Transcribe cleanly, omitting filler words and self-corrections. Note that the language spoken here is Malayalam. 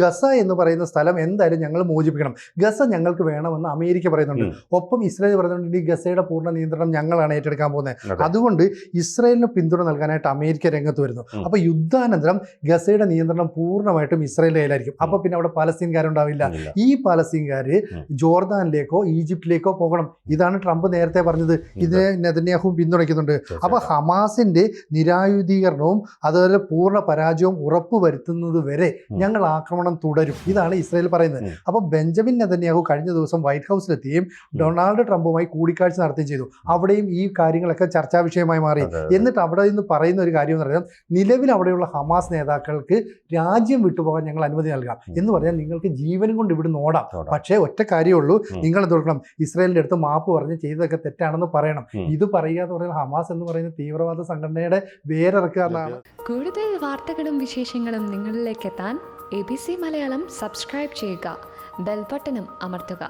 ഗസ എന്ന് പറയുന്ന സ്ഥലം എന്തായാലും ഞങ്ങൾ മോചിപ്പിക്കണം, ഗസ ഞങ്ങൾക്ക് വേണമെന്ന് അമേരിക്ക പറയുന്നുണ്ട്. ഒപ്പം ഇസ്രായേൽ പറയുന്നുണ്ട് ഈ ഗസയുടെ പൂർണ്ണ നിയന്ത്രണം ഞങ്ങളാണ് ഏറ്റെടുക്കാൻ പോകുന്നത്. അതുകൊണ്ട് ഇസ്രായേലിന് പിന്തുണ നൽകാനായിട്ട് അമേരിക്ക രംഗത്ത് വരുന്നു. അപ്പോൾ യുദ്ധാനന്തരം ഗസയുടെ നിയന്ത്രണം പൂർണ്ണമായിട്ടും ഇസ്രായേലിന്റെ കയ്യിലായിരിക്കും. അപ്പോൾ പിന്നെ അവിടെ പാലസ്തീൻകാരുണ്ടാവില്ല. ഈ പാലസ്തീൻകാർ ജോർദാനിലേക്കോ ഈജിപ്തിലേക്കോ പോകണം. ഇതാണ് ട്രംപ് നേരത്തെ പറഞ്ഞത്. ഇതിനെ നെതന്യാഹു പിന്തുണയ്ക്കുന്നുണ്ട്. അപ്പോൾ ഹമാസിന്റെ നിരായുധീകരണവും അതുപോലെ പൂർണ്ണ പരാജയവും ഉറപ്പുവരുത്തുന്നത് വരെ ഞങ്ങൾ ആക്രമണം തുടരും. ഇതാണ് ഇസ്രായേൽ പറയുന്നത്. അപ്പോൾ ബെഞ്ചമിൻ നെതന്യാഹു കഴിഞ്ഞ ദിവസം വൈറ്റ് ഹൗസിലെത്തുകയും ഡൊണാൾഡ് ട്രംപുമായി കൂടിക്കാഴ്ച നടത്തുകയും ചെയ്തു. അവിടെയും ഈ കാര്യങ്ങളൊക്കെ ചർച്ചാ വിഷയമായി മാറി. എന്നിട്ട് അവിടെ നിന്ന് പറയുന്ന ഒരു കാര്യം എന്ന് പറഞ്ഞാൽ, നിലവിൽ അവിടെയുള്ള ഹമാസ് നേതാക്കൾക്ക് രാജ്യം വിട്ടുപോകാൻ ഞങ്ങൾ അനുമതി നൽകാം എന്ന് പറഞ്ഞാൽ നിങ്ങൾക്ക് ജീവനും കൊണ്ട് ഇവിടുന്ന് ഓടാം. പക്ഷേ ഒറ്റ കാര്യമുള്ളൂ, നിങ്ങൾ എന്ത് ഇസ്രായേലിന്റെ അടുത്ത് മാപ്പ് പറഞ്ഞ് ചെയ്തതൊക്കെ തെറ്റാണെന്ന് പറയണം. ഇത് പറയുക എന്ന് പറഞ്ഞാൽ ഹമാസ് എന്ന് പറയുന്ന തീവ്രവാദ സംഘടനയുടെ വേരിറക്കുക എന്നാണ്. കൂടുതൽ വാർത്തകളും വിശേഷങ്ങളും നിങ്ങളിലേക്ക് എത്താൻ ABC മലയാളം സബ്സ്ക്രൈബ് ചെയ്യുക, ബെൽ ബട്ടണും അമർത്തുക.